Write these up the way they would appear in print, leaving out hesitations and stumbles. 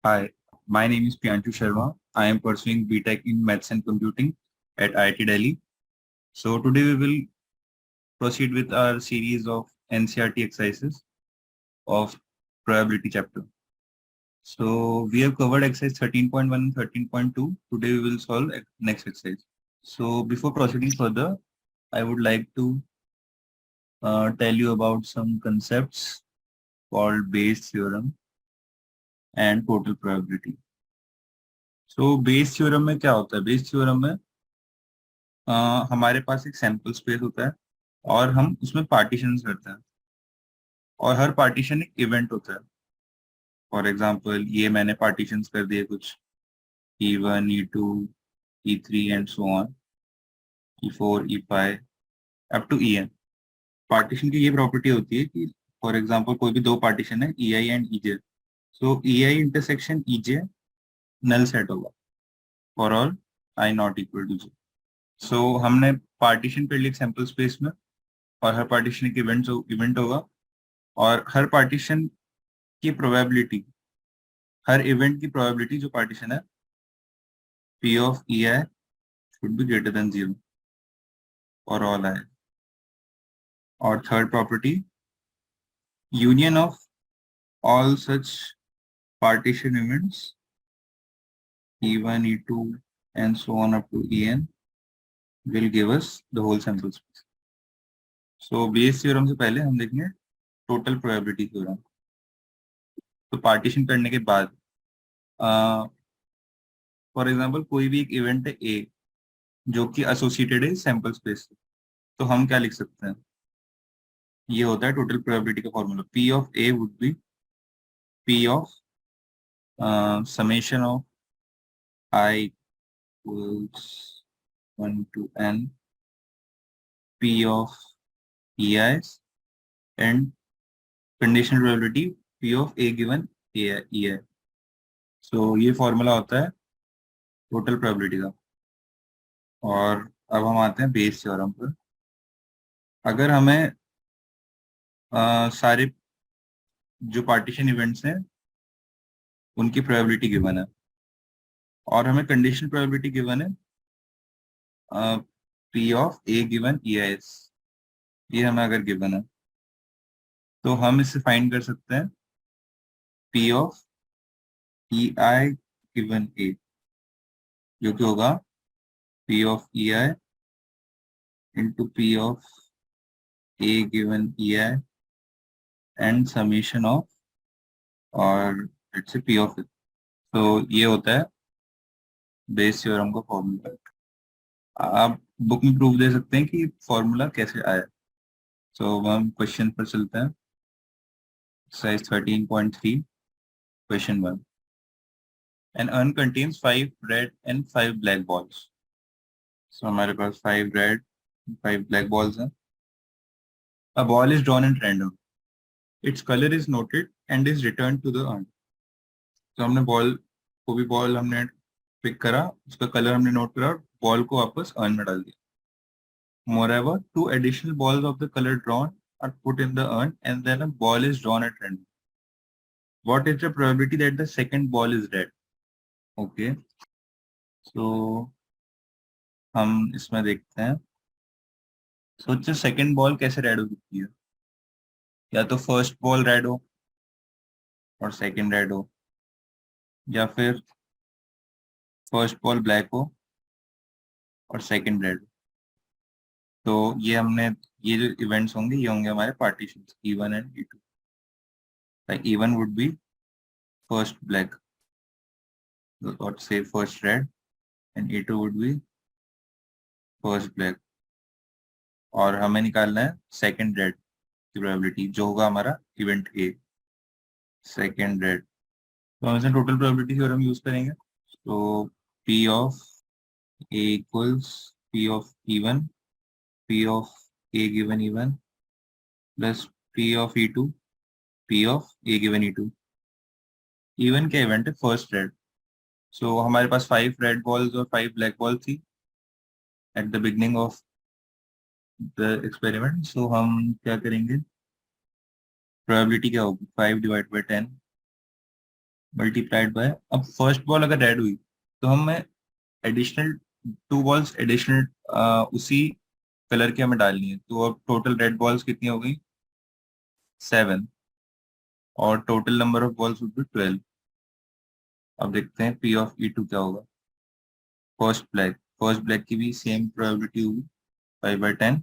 Hi, my name is Priyanshu Sharma. I am pursuing BTech in Maths and Computing at IIT Delhi. So today we will proceed with our series of NCERT exercises of probability chapter. So we have covered exercise 13.1 and 13.2. Today we will solve next exercise. So before proceeding further, I would like to tell you about some concepts called Bayes theorem and total probability. So Bayes theorem में क्या होता है? Bayes theorem में हमारे पास एक sample space होता है और हम उसमें पार्टीशन करते हैं और हर पार्टीशन एक इवेंट होता है. फॉर एग्जांपल ये मैंने पार्टीशन कर दिए कुछ E1, E2, E3 and so on, E4, E5 up to En. Partition की ये प्रॉपर्टी होती है कि फॉर एग्जांपल कोई भी दो पार्टीशन है EI and EJ. So EI intersection EJ null set होगा for all I not equal to J. So हमने पार्टीशन कर ली सैंपल स्पेस में और हर पार्टीशन एक इवेंट होगा और हर पार्टीशन की प्रोबेबिलिटी, हर इवेंट की प्रोबेबिलिटी जो पार्टीशन है P of EI should be greater than 0 for all I. और third property, union of all such partition events E1, E2 and so on up to En will give us the whole sample space. So Bayes theorem से पहले हम देखेंगे total probability theorem. तो partition करने के बाद for example कोई भी एक इवेंट है ए जो कि एसोसिएटेड है सैंपल स्पेस से, तो हम क्या लिख सकते हैं? ये होता है टोटल प्रोबेबिलिटी का formula. P of A would be P of summation of I equals 1 to n P of EIs and conditional probability P of A given EI. So ये फॉर्मूला होता है टोटल प्रोबेबिलिटी का. और अब हम आते हैं बेस थ्योरम पर. अगर हमें सारे जो पार्टीशन इवेंट्स हैं उनकी प्रोबेबिलिटी गिवन है और हमें कंडीशनल प्रोबेबिलिटी गिवन है P of A given EIs, ये हमें अगर गिवन है तो हम इससे फाइंड कर सकते हैं P of EI given A, जो कि होगा P of EI into P of A given EI and summation of और let's say P of it. तो ये होता है बेस थ्योरम का फॉर्मूला. आप बुक में प्रूफ दे सकते हैं कि फॉर्मूला कैसे आया. सो हम क्वेश्चन पर चलते हैं. Exercise 13.3 question 1. An urn contains 5 red and 5 black balls. So हमारे पास 5 red and 5 black balls हैं. A ball is drawn at random. Its color is noted and is returned to the urn. तो हमने ball हमने pick करा, उसका colour हमने note करा और बॉल को वापस अर्न में डाल दिया. Moreover, 2 additional balls of the color drawn are put in the urn and then a ball is drawn at random. What is the probability that the second ball is red? Okay. So हम इसमें देखते हैं. सोचिए second ball कैसे red हो सकती है? या तो फर्स्ट बॉल रेड हो और सेकंड रेड हो, या फिर फर्स्ट बॉल ब्लैक हो और सेकंड रेड हो. तो ये जो इवेंट्स होंगे ये होंगे हमारे partitions E1 and E2. Like E1 would be first black or say first red and E2 would be first black. और हमें निकालना है सेकंड रेड की प्रोबेबिलिटी जो होगा हमारा इवेंट ए, सेकंड रेड. तो हम इसे टोटल प्रोबेबिलिटी थ्योरम यूज करेंगे. तो P of A equals P of E1, P of A given E1 plus P of E2, P of A given E2. E1 का event है first red. सो हमारे पास 5 red balls और 5 black ball थी at the beginning of the experiment. So हम क्या करेंगे, probability क्या होगी 5 डिवाइड बाई 10 मल्टीप्लाइड बाय, अब फर्स्ट बॉल अगर रेड हुई तो हमें एडिशनल 2 बॉल्स एडिशनल उसी कलर की हमें डालनी है, तो अब टोटल रेड बॉल्स कितनी हो गई 7 और total number of balls would be 12। अब देखते हैं पी ऑफ ई टू क्या होगा। फर्स्ट ब्लैक की भी सेम प्रोबेबिलिटी होगी 5/10।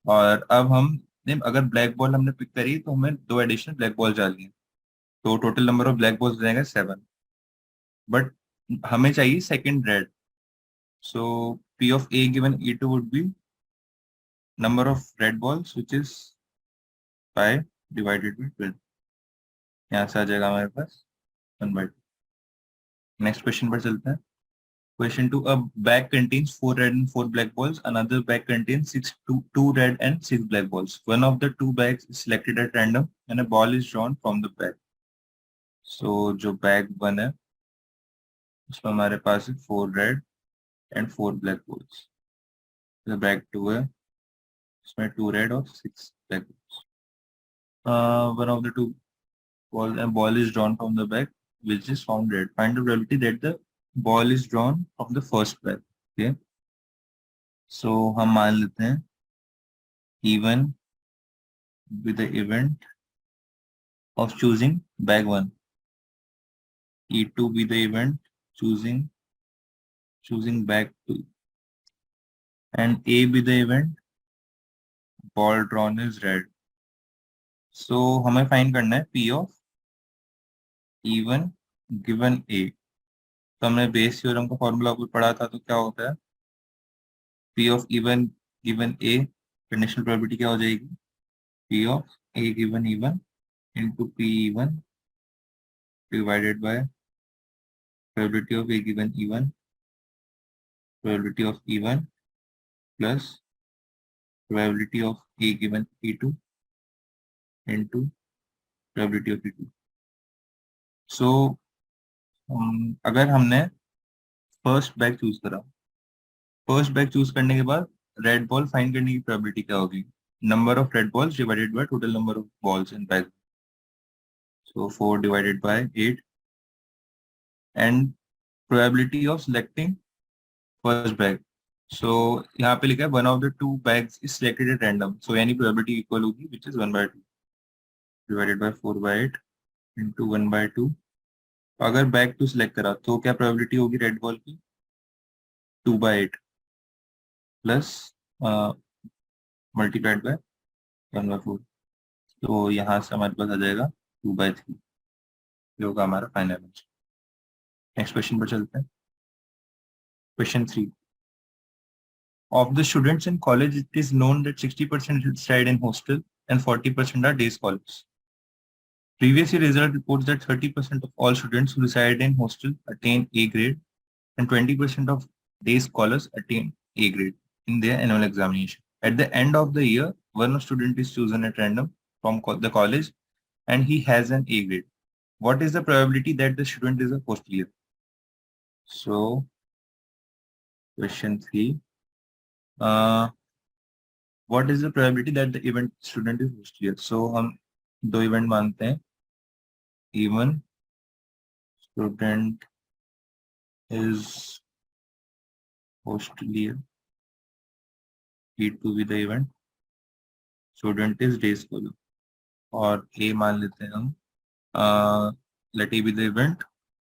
और अब हम अगर ब्लैक बॉल हमने पिक करी तो हमें 2 एडिशनल ब्लैक बॉल डालनी है, तो total number of black balls हो जाएगा 7। बट हमें चाहिए second red, so P of A given E two would be number of red balls which is 5 divided by 12। यहाँ से आ जाएगा हमारे पास 1/2। नेक्स्ट क्वेश्चन पर चलते हैं। Question 2. A bag contains 4 red and 4 black balls. Another bag contains 2 red and 6 black balls. One of the 2 bags is selected at random and a ball is drawn from the bag. So जो bag 1 है उसमें हमारे पास है 4 red and 4 black balls. जो bag 2 है उसमें 2 red और 6 black balls. One of the 2 ball is drawn from the bag which is found red. Find the probability that the ball is drawn from the first bag. Okay. So हम मान लेते हैं even with the event of choosing bag 1, E2 be the event choosing bag 2, and A be the event ball drawn is red. So हमें find करना है P of even given A। तो हमने Bayes theorem का formula भी पढ़ा था, तो क्या होता है P of even given A conditional probability क्या हो जाएगी P of A given even into P even divided by probability of A given even, probability of even plus probability of A given E2 into probability of E2। So अगर हमने first bag choose करा, first bag choose करने के बाद red ball find करने की probability क्या होगी number of red balls divided by total number of balls in bag. So 4 divided by 8 and probability of selecting first bag. So यहाँ पे लिखा है one of the 2 bags is selected at random, so यानी probability equal होगी which is 1/2 divided by 4/8 into 1/2। अगर bag 2 select करा तो क्या प्रोबेबिलिटी होगी रेड बॉल की 2/8 प्लस मल्टीप्लाइड बाय 1/4। तो यहाँ से हमारे पास आ जाएगा 2/3, जो होगा हमारा फाइनल आंसर। नेक्स्ट क्वेश्चन पर चलते हैं। Question 3। Of the students in college, it is known that 60% reside in hostel and 40% are day scholars. Previous year result reports that 30% of all students who reside in hostel attain A grade and 20% of day scholars attain A grade in their annual examination. At the end of the year, one student is chosen at random from the college and he has an A grade. What is the probability that the student is a hostelier? So, question 3. What is the probability that the event student is hostelier? So, हम दो event मानते हैं. Even student is hostelier. Need to be the event. Student is day scholar. और A मान लेते हैं हम. Let A be the event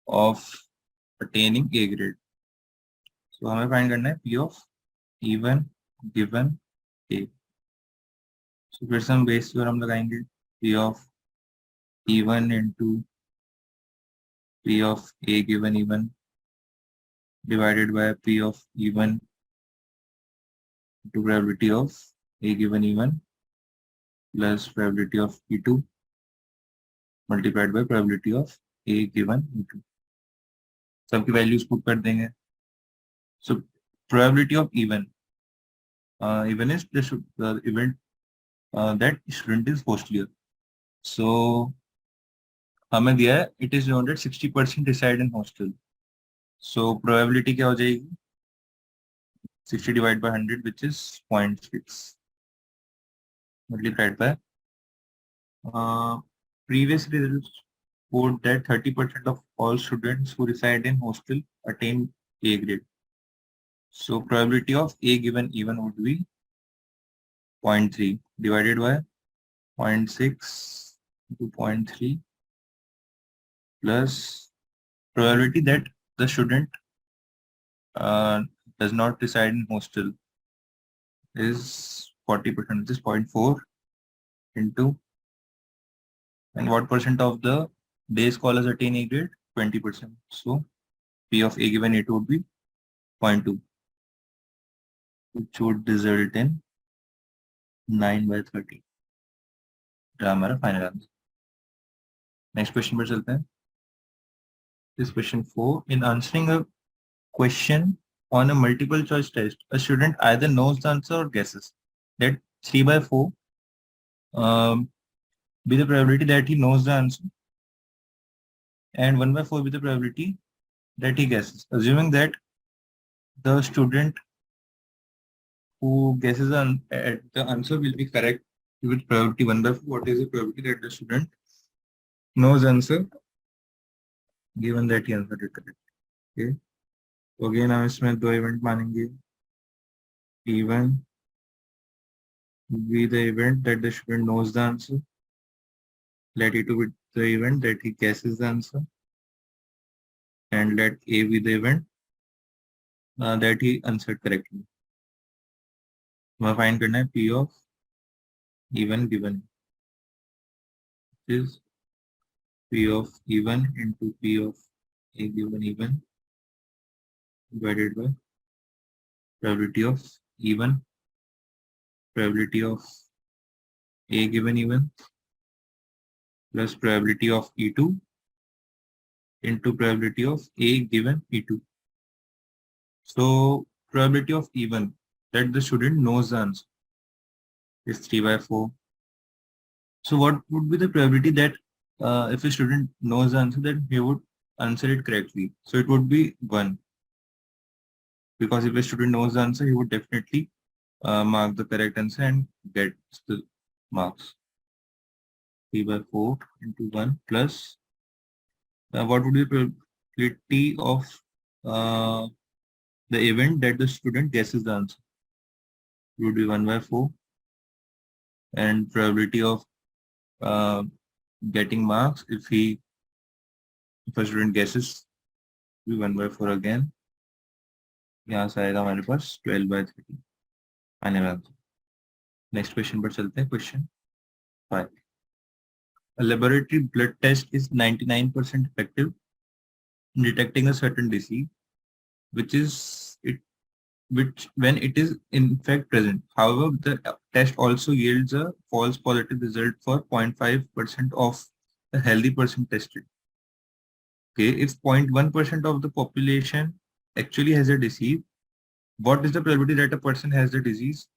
of attaining A grade. So हमें find करना है P of even given A. So फिर से हम बेस थ्योरम लगाएंगे P of even into P of A given even divided by P of even into probability of A given even plus probability of E2 multiplied by probability of A given E2. सबकी values put कर देंगे. So probability of even is the event that student is hostelier. So हमें दिया है it is known that 60% reside in hostel. So probability क्या हो जाएगी 60 divided by 100 which is 0.6 multiplied by previous results quote that 30% of all students who reside in hostel attain A grade. So probability of A given even would be 0.3 divided by 0.6 into 0.3 plus probability that the student does not reside in hostel is 40%, which is 0.4 into, and what percent of the day scholars attain A grade? 20%. So P of A given A2 would be 0.2, which would result in 9/30. हमारा final answer. Next question पर चलते हैं. This question 4. In answering a question on a multiple choice test, a student either knows the answer or guesses. Let 3/4 be the probability that he knows the answer, and 1/4 be the probability that he guesses. Assuming that the student who guesses the answer will be correct with probability 1/4, what is the probability that the student knows the answer given that he answered it correct? Okay. तो again हम इसमें दो event मानेंगे. E1 be the event that the student knows the answer. Let E2 be the event that he guesses the answer. And let A be the event that he answered correctly. हमें find करना है P of E1 given is P of E1 into P of A given E1 divided by probability of E1, probability of A given E1 plus probability of E2 into probability of A given E2. So probability of E1 that the student knows the answer is 3/4. So what would be the probability that if a student knows the answer, that he would answer it correctly? So it would be 1. Because if a student knows the answer, he would definitely mark the correct answer and get the marks. 3/4 into 1 plus what would be the probability of the event that the student guesses the answer? It would be 1/4, and probability of getting marks if a student guesses will be 1/4 again. यहाँ से आएगा हमारे पास 12/30 आने वाला. Next question पर चलते हैं. Question 5. A laboratory blood test is 99% effective in detecting a certain disease, which when it is in fact present. However, the test also yields a false positive result for 0.5% of the healthy person tested. Okay, if 0.1% of the population actually has a disease, what is the probability that a person has the disease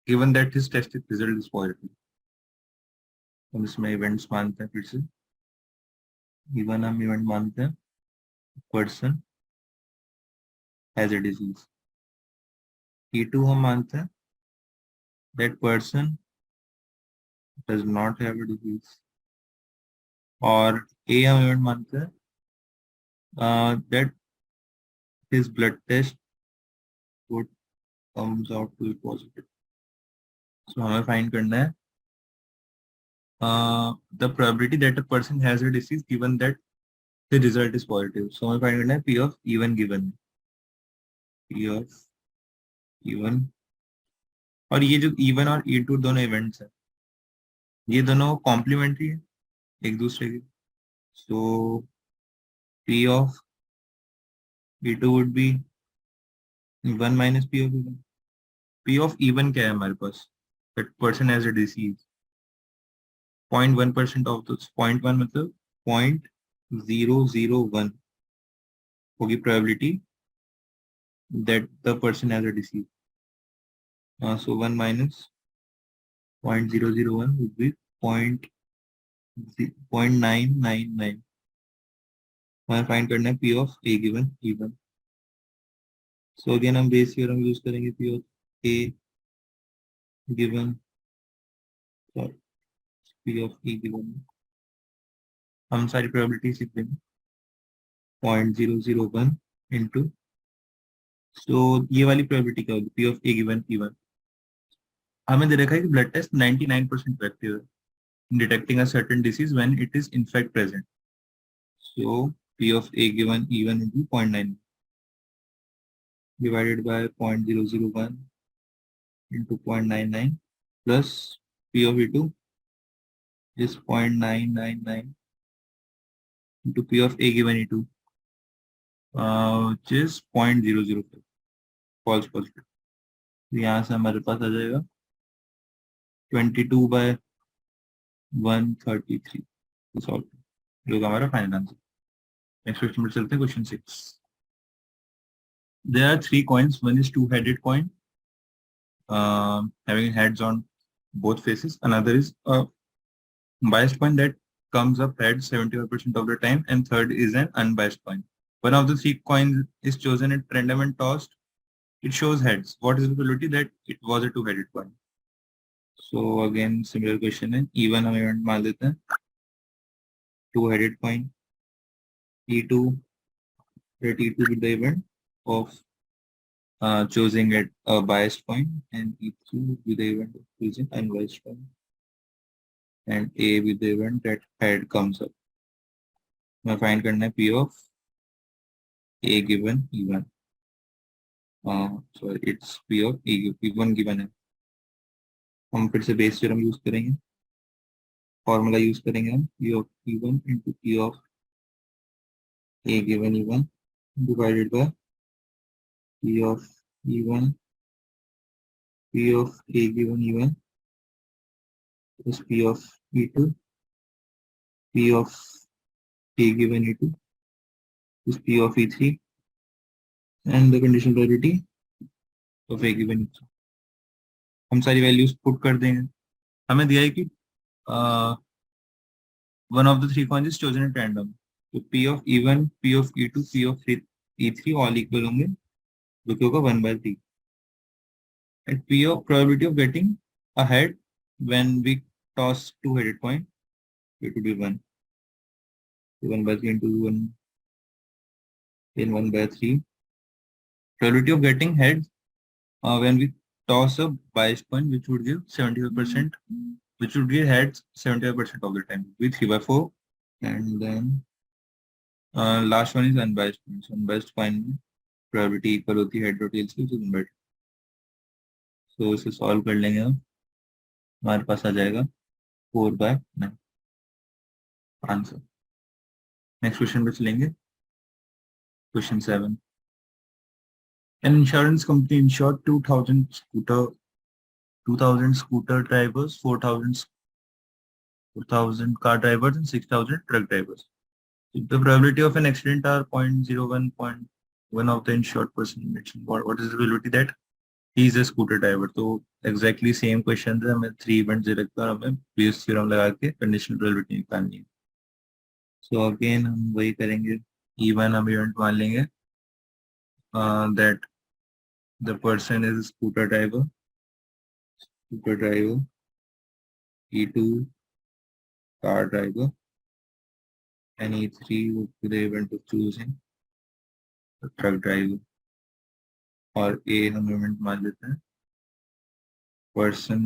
given that his test result is positive? हम इसमें events मानते हैं. फिर से even हम event मानते हैं person has a disease. E2 हम मानते हैं that person does not have a disease. और A हम इवेंट मानते हैं that his blood test would comes out to be positive. So हमें फाइंड करना है the probability that a person has a disease given that the result is positive. So हमें find करना है P of E1 given. P of E1, और ये जो E1 और E2 दोनों इवेंट्स हैं, ये दोनों कॉम्प्लीमेंट्री है एक दूसरे के. सो P of E2 would be 1 minus P of E1. P of E1 क्या है हमारे पास? That person has a disease. 0.1% of the 0.1 मतलब 0.001 होगी probability that the person has a disease. So 1 minus 0.001 would be 0.999. हमें फाइंड करना है P of A given E1. So again हम Bayes theorem use करेंगे. P of A given P of E given हम सारी probabilities लिख देंगे 0.001 into, सो ये वाली प्रोबेबिलिटी क्या होगी, P of A given E1। हमें दे रखा है कि ब्लड टेस्ट 99% इफेक्टिव है in detecting a certain disease when it is in fact present. So P of A given E1 into 0.9 divided by 0.001 into 0.99 plus P of E2 is 0.999 into P of A given E2, which is 0.005 false positive। तो यहाँ से हमारे पास आ जाएगा 22/133 to solve, जो कि हमारा फाइनल आंसर। नेक्स्ट क्वेश्चन पर चलते हैं, question 6। There are three coins. One is two-headed coin, having heads on both faces. Another is a biased coin that comes up heads 75% of the time, and third is an unbiased coin. One of the three coins is chosen at random and tossed. It shows heads. What is the probability that it was a two-headed coin? So again, similar question है। E1 हम event मान लेते हैं, two-headed coin। E2, let E2 be the event of choosing it a biased coin, and E3 be the event of choosing unbiased coin, and A with the event that head comes up। मैं find करना है P of A given E1। so it's P of E1 given है। हम फिर से Bayes theorem use करेंगे, formula use करेंगे हम P of E1 into P of A given E1 divided by P of E1 P of A given E1 plus P of E2 P of A given E2 plus P of E3 and the conditional probability of A given E3। हम सारी values put कर देंगे। हमें दिया है कि one of the three coins is chosen at random, तो P of E1 P of E2 P of E3 all equal होंगे, जो कि होगा 1/3। and P of probability of getting a head when we toss two-headed coin, it will be 1, so 1/3 into 1 in 1/3 probability of getting head when we toss a biased coin, which would give 75%, which would give heads 75% of the time, with 3/4। and then last one is unbiased coin। so unbiased coin में probability equal होती है head और tails की, which is 1/2। so इसे solve कर लेंगे हम, हमारे पास आ जाएगा 4/9 आंसर। नेक्स्ट क्वेश्चन पे चलेंगे, question 7। An insurance company insured 2,000 scooter drivers, 4,000 car drivers, and 6,000 truck drivers. If the probability of an accident are 0.01 of the insured person mentioned, what is the probability that he is a scooter driver? तो exactly same question है, हमें 3 events दे रखा है, हमें Bayes theorem लगा के conditional probability निकालनी है। So again हम वही करेंगे, E1 हम event मान लेंगे that the person is a scooter driver, E2 car driver, and E3 would be the event of choosing the truck driver। और A हम event मान लेते हैं, person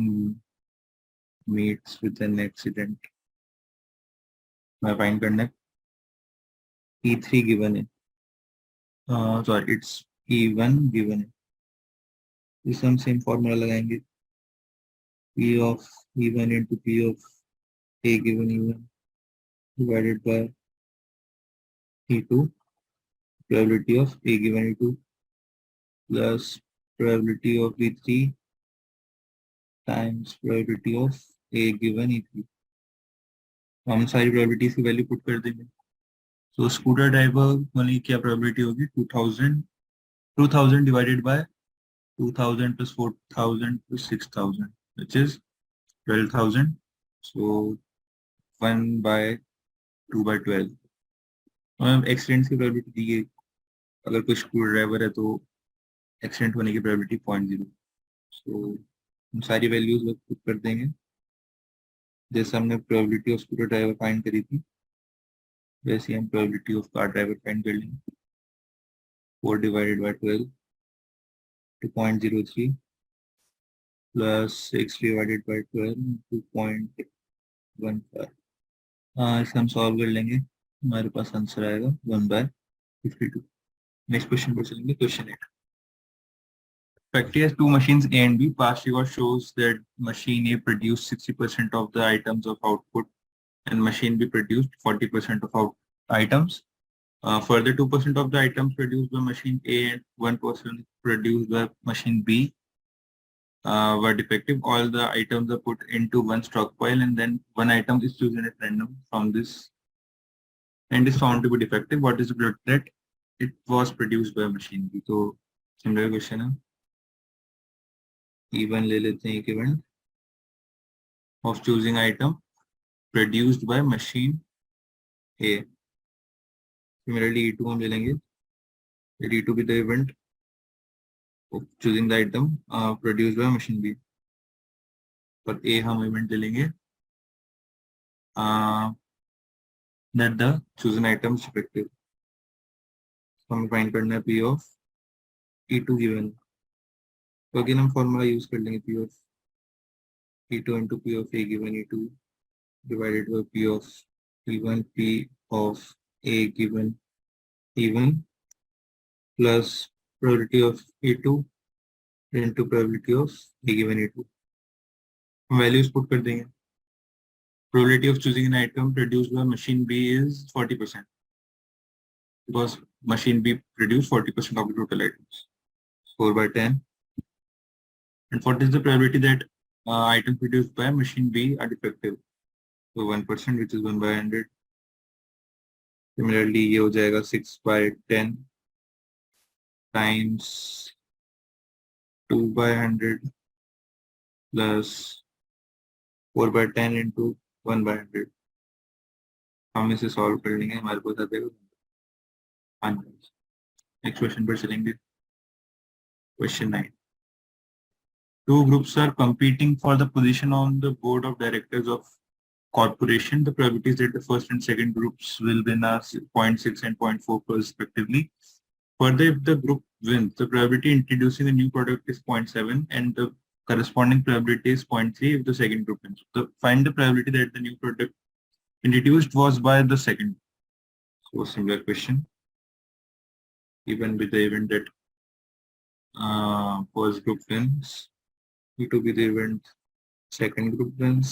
meets with an accident। मैं फाइंड करना है E3 given है, sorry it's E1 given है। इसे हम सेम फॉर्मूला लगाएंगे, P of E1 into P of A given E1 divided by E2 probability of A given E2 plus probability of E3 times probability of A given E3। हम सारी probabilities की value put कर देंगे। सो scooter driver वाली क्या probability होगी, 2000 divided by 2000 plus 4000 plus 6000, which is 12,000। so 1/2/12। हमें accident की प्रोबेबिलिटी दी है, अगर कोई स्कूटर ड्राइवर है तो एक्सीडेंट होने की प्रोबेबिलिटी 0.0। सो हम सारी वैल्यूज पुट कर देंगे जैसे हमने probability of scooter driver find करी थी। वैसे हम probability of car driver find कर लेंगे 4 divided by 12 to 0.03 plus 6 divided by 12 to 0.15. हाँ इसे हम सॉल्व कर लेंगे हमारे पास आंसर आएगा 1/52. नेक्स्ट क्वेश्चन पर चलेंगे question 8. Factory has two machines A and B. Past record shows that machine A produced 60% of the items of output and machine B produced 40% of out items. Further, 2% of the items produced by machine A and 1% produced by machine B were defective. All the items are put into one stockpile and then one item is chosen at random from this and is found to be defective. What is the product that it was produced by machine B? So similar question है. Even ले लेते हैं एक event of choosing item produced by machine A. Similarly, E2 हम ले लेंगे. Let E2 be the event of choosing the item produced by machine B. For A हम event ले लेंगे that the chosen item is defective. So हमें find करना है P of E2 given. तो again हम formula use कर लेंगे P of E2 into P of A given E2 divided by P of E1 P of A given E1 plus probability of E2 into probability of A given E2. Values put कर देंगे. Probability of choosing an item produced by machine B is 40% because machine B produced 40% of the total items. 4/10. And what is the probability that items produced by machine B are defective? So 1%, which is 1/100. Similarly, ये हो जाएगा 6/10 times 2/100 plus 4/10 into 1/100. हम इसे solve कर लेंगे हमारे पास आ जाएगा 100. नेक्स्ट क्वेश्चन पर चलेंगे. Question 9. Two groups are competing for the position on the board of directors of corporation. The probabilities that the first and second groups will win are 0.6 and 0.4 respectively. Further, if the group wins, the probability introducing a new product is 0.7 and the corresponding probability is 0.3 if the second group wins. So find the probability that the new product introduced was by the second. So similar question. Even with the event that first group wins, it will be the event second group wins,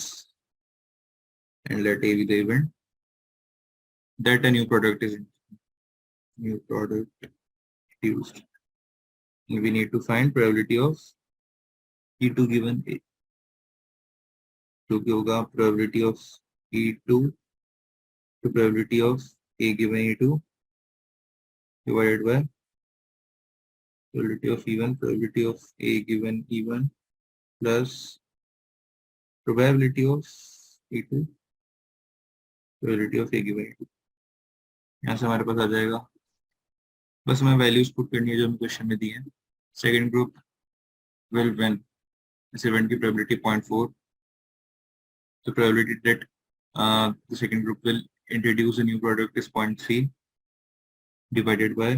and let A be the event that a new product is used. And we need to find probability of E2 given A. So होगा probability of E2 to probability of A given E2 divided by probability of E1, probability of A given E1 plus probability of E2, probability of A given E2. यहाँ से हमारे पास आ जाएगा. बस हमें values put करनी है जो हमें क्वेश्चन में दी है. Second group will win. इस इवेंट की probability 0.4. The probability that the second group will introduce a new product is 0.3 divided by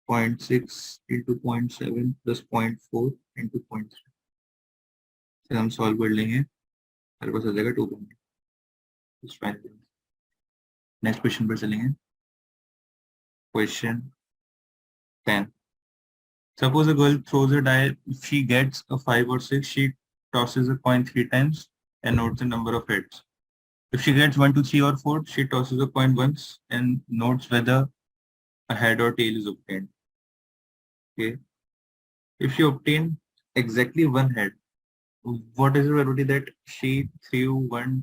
0.6 into 0.7 plus 0.4 into 0.3. से हम सॉल्व कर लेंगे हमारे पास आ जाएगा 2. नेक्स्ट क्वेश्चन पर चलेंगे. Question 10. Suppose a girl throws a die. If she gets a 5 or 6, she tosses a coin 3 times and notes the number of heads. If she gets 1, 2, 3 or 4, she tosses a coin once and notes whether a head or tail is obtained. Okay. If she obtained exactly one head, what is the probability that she threw 1,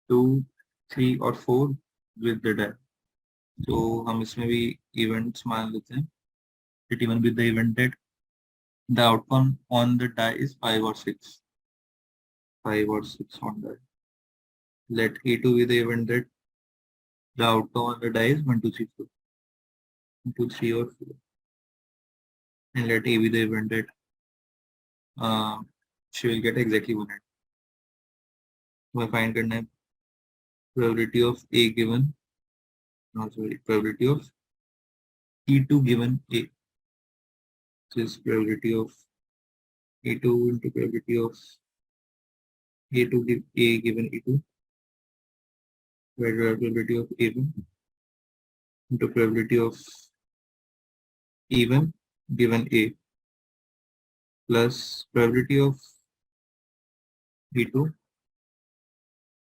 2, 3 or 4 with the die? So हम इसमें भी events मान लेते हैं. It even with the event that the outcome on the die is 5 or 6. 5 or 6 on die. Let E2 be the event that the outcome on the die is 1, 2, 3, 4. 1, 2, 3 or 4. And let A be the event that she will get exactly one head. So I find करना है probability of A given probability of E2 given A. This is probability of E2 into probability of A2 give A given E2, divided by probability of A1 into probability of E1 given A plus probability of E2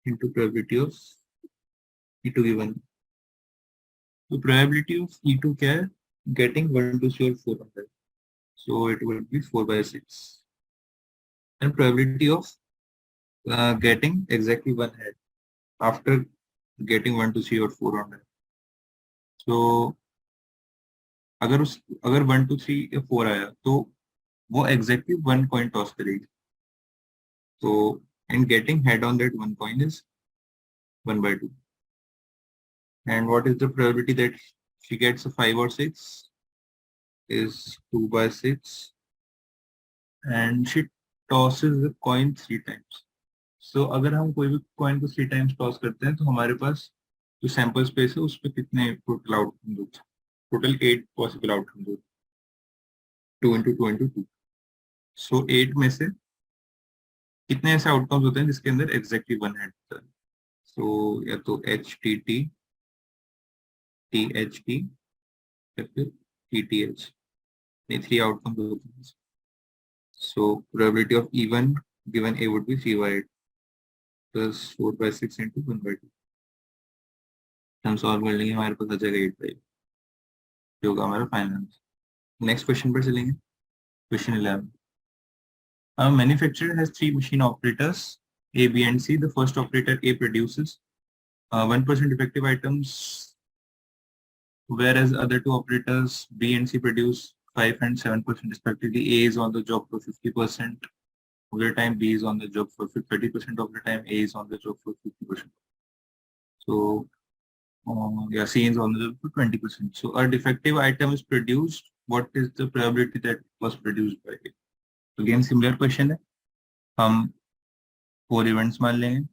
into probability of E2 given. So probability of E2 क्या है? Getting 1 to C or 400. So it will be 4 by 6. And probability of getting exactly one head after getting 1 to C or 400. So अगर 1 to 3 या 4 आया तो वो exactly 1 coin toss करेगी. So in getting head on that 1 coin is 1 by 2. And what is the probability that she gets a 5 or 6? Is 2 by 6. And she tosses the coin 3 times. So अगर हम कोई भी coin को 3 times toss करते हैं तो हमारे पास जो sample space है उस पर कितने total outcome होते हैं? Total 8 possible outcomes होते हैं. 2 into 2 into 2. So 8 में से कितने ऐसे outcomes होते हैं जिसके अंदर exactly one head होता है? So या तो HTT, THT या फिर TTH. ये 3 outcomes होते हैं. So probability of E1 given A would be 3 by 8 plus 4 by 6 into 1 by 2. हम सॉल्व कर लेंगे, हमारे पास आ जाएगा 8 by 8 जो होगा हमारा फाइनल आंसर. नेक्स्ट क्वेश्चन पर चलेंगे. Question 11. A manufacturer has 3 machine operators A, B, and C. The first operator A produces 1% defective items, whereas other 2 operators B and C produce 5 and 7% respectively. A is on the job for 50% of the time, B is on the job for 30% of the time, A is on the job for 50%. So yeah, C is on the job for 20%. So a defective item is produced. What is the probability that was produced by A? So again, similar question है. हम 4 events मान लेंगे.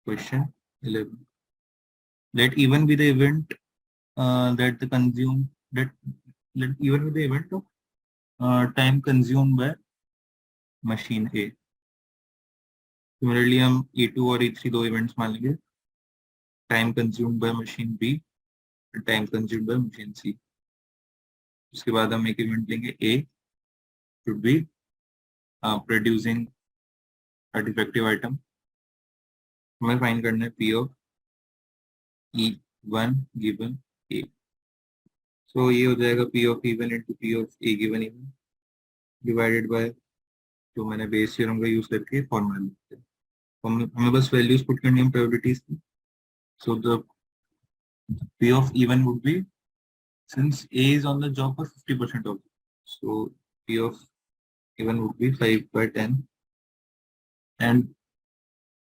Question 11. Let even be the event that the consume that let even be the event of time consumed by machine A. Similarly, हम E2 और E3 दो events मान लेंगे. Time consumed by machine B and time consumed by machine C. उसके बाद हम एक event लेंगे A should be producing a defective item. हमें find करना है P of E1 given A. So ये हो जाएगा P of E1 into P of A given E1 divided by जो मैंने बेस थ्योरम का यूज करके फॉर्मूला लिखते हैं. हमें बस वैल्यूज पुट करनी है प्रोबेबिलिटीज की. So the P of E1 would be, since A is on the job for 50% of it, so P of E1 would be 5 by 10, and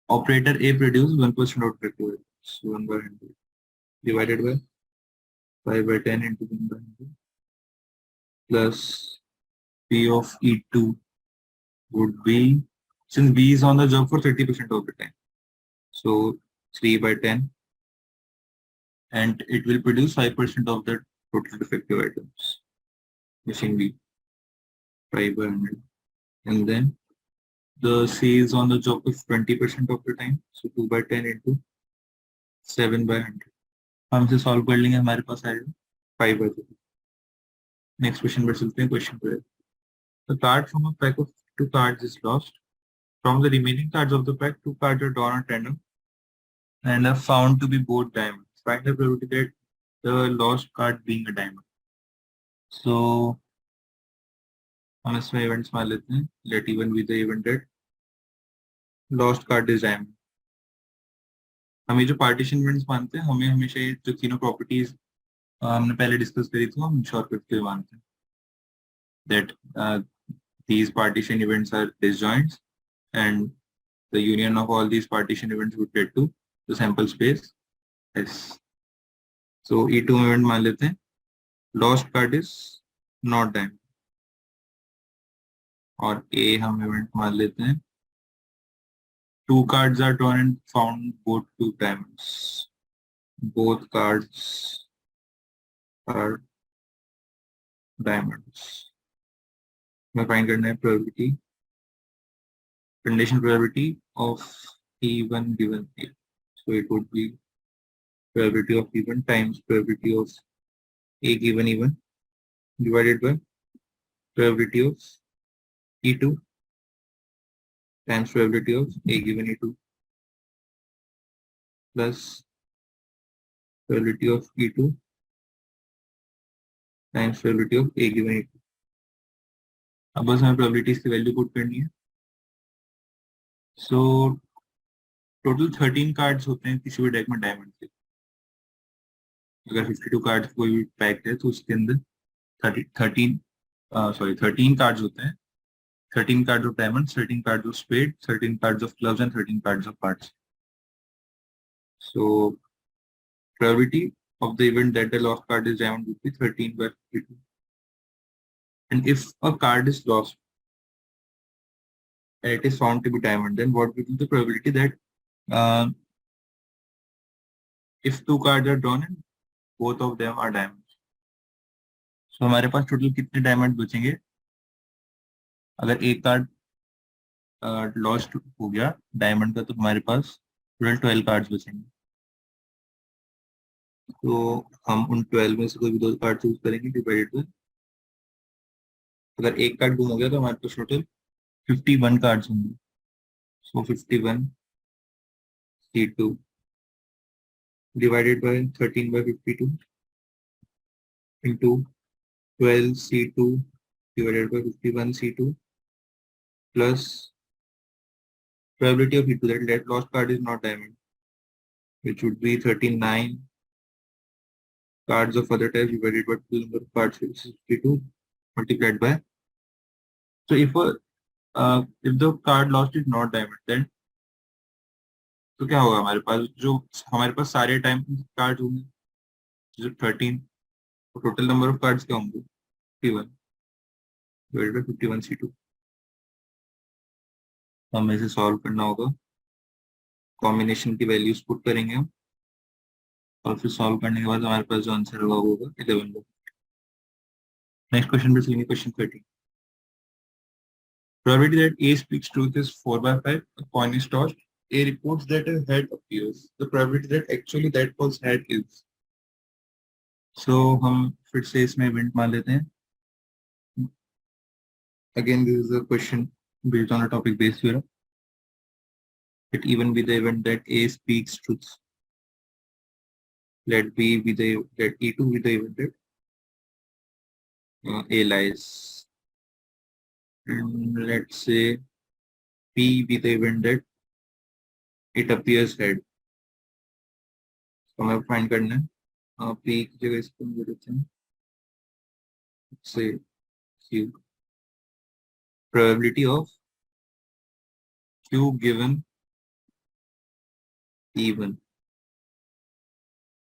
operator A produces 1% of it, so 1 by 100 divided by 5 by 10 into 1 by 100 plus P of E2 would be, since B is on the job for 30% of the time, so 3 by 10, and it will produce 5% of the total defective items. Machine B, 5 by 100, and then the C is on the job of 20% of the time, so 2 by 10 into 7 by 100. हम इसे solve कर लेंगे, हमारे पास आएगा 5 by 30. Next question पर चलते हैं. Question 12. The card from a pack of 2 cards is lost. From the remaining cards of the pack, 2 cards are drawn on tandem and are found to be both diamonds. Find the probability that the lost card being a diamond. So हम इसमें events मान लेते हैं. Let even be the event that lost card is diamond. हम ये जो partition events मानते हैं, हमें हमेशा ये जो तीनों प्रॉपर्टीज हमने पहले डिस्कस करी थी, हम श्योर करते हुए मानते हैं that these partition events are disjoints and the union of all these partition events would get to the sample space S. So E2 event मान लेते हैं, lost card is not diamond, और A हम event मान लेते हैं 2 cards are drawn and found both 2 diamonds. both cards are diamonds. मैं find करना है probability, condition probability of E1 given A. So it would be probability of E1 times probability of A given E1 divided by probability of E2 times probability of A given E2 plus probability of E2 times probability of A given E2. अब बस हमें probabilities की value put करनी है. So total 13 cards होते हैं किसी भी डेक में डायमंड के. अगर 52 कार्ड्स कोई भी पैक है तो उसके अंदर 13 कार्ड्स होते हैं. 13 cards of diamonds, 13 cards of spade, 13 cards of clubs, and 13 cards of hearts. So probability of the event that the lost card is diamond would be 13 by 52. And if a card is lost and it is found to be diamond, then what will be the probability that if two cards are drawn and both of them are diamonds? So हमारे पास total कितने diamond बचेंगे? अगर एक card lost हो गया diamond का तो हमारे पास टोटल 12 कार्ड्स बचेंगे. तो हम उन 12 में से कोई भी 2 कार्ड चूज करेंगे डिवाइडेड बाय. अगर एक कार्ड गुम हो गया तो हमारे पास टोटल 51 कार्ड्स होंगे. सो 51 C2 divided by 13 by 52 into 12 C2 divided by 51 C2 plus probability of E2 that lost card is not diamond, which would be 39 cards of other types divided by the number of cards, which is 52 multiplied by. So if the card lost is not diamond, then तो क्या होगा हमारे पास? जो हमारे पास सारे time card होंगे जो 13, तो टोटल नंबर ऑफ कार्ड्स क्या होंगे? 51 डिवाइडेड बाय 51 C2. हमें इसे सॉल्व करना होगा. कॉम्बिनेशन की वैल्यूज पुट करेंगे हम और फिर सॉल्व करने के बाद हमारे पास जो आंसर होगा वो होगा 11. नेक्स्ट क्वेश्चन पे चलेंगे. Question 13. Probability that A speaks truth is 4 by 5. A coin is tossed. A reports that a head appears. The probability that actually that was head is. So हम फिर से इसमें event मान लेते हैं. Again, this is a question based on a topic-based theorem. It even be the event that A speaks truth. Let B be the let E2 be the event that A lies. And let's say P be the event that it appears head. तो हमें find करना है. P की जगह इसको हम देते हैं से Q. Probability of Q given E1.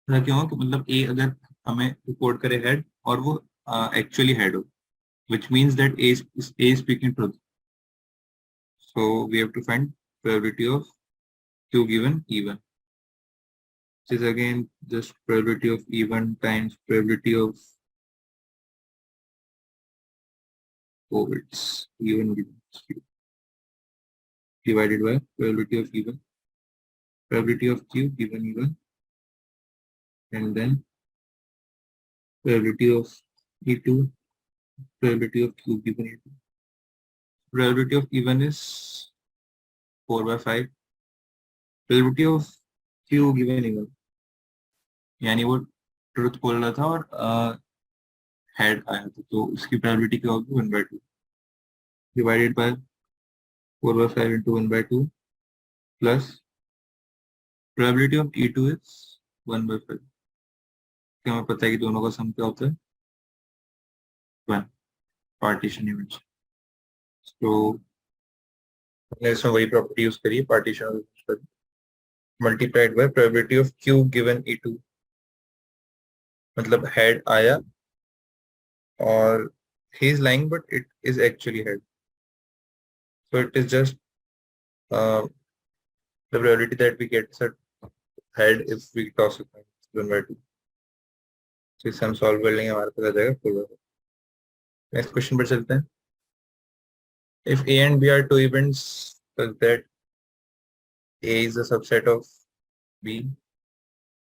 ऐसा क्यों? कि मतलब A अगर हमें रिपोर्ट करे हेड और वो एक्चुअली हेड हो, which means that A is speaking truth. So we have to find probability of Q given E1. This is again just probability of E1 times probability of it's E1 given Q divided by probability of E1, probability of Q given E1, and then probability of E2, probability of Q given E2. Probability of E1 is 4 by 5. Probability of Q given E1 यानी वो truth बोल रहा था और head आया था तो उसकी प्रोबेबिलिटी क्या होगी? 1/2 divided bye 4 by 5 into 1/2 plus probability of E2 is 1/5. क्या हमें पता है कि दोनों का सम क्या होता है? 1 पार्टीशन इवेंट्स. तो इसमें वही प्रॉपर्टी यूज करिए partition multiplied by probability of Q given E2. मतलब हेड आया और he is lying but it is actually head. So it is just the probability that we get a head if we toss a coin. 1/2। तो इसे हम solve कर लेंगे, हमारे पास आ जाएगा 4/4। नेक्स्ट क्वेश्चन पर चलते हैं। If A and B are two events such that A is a subset of B,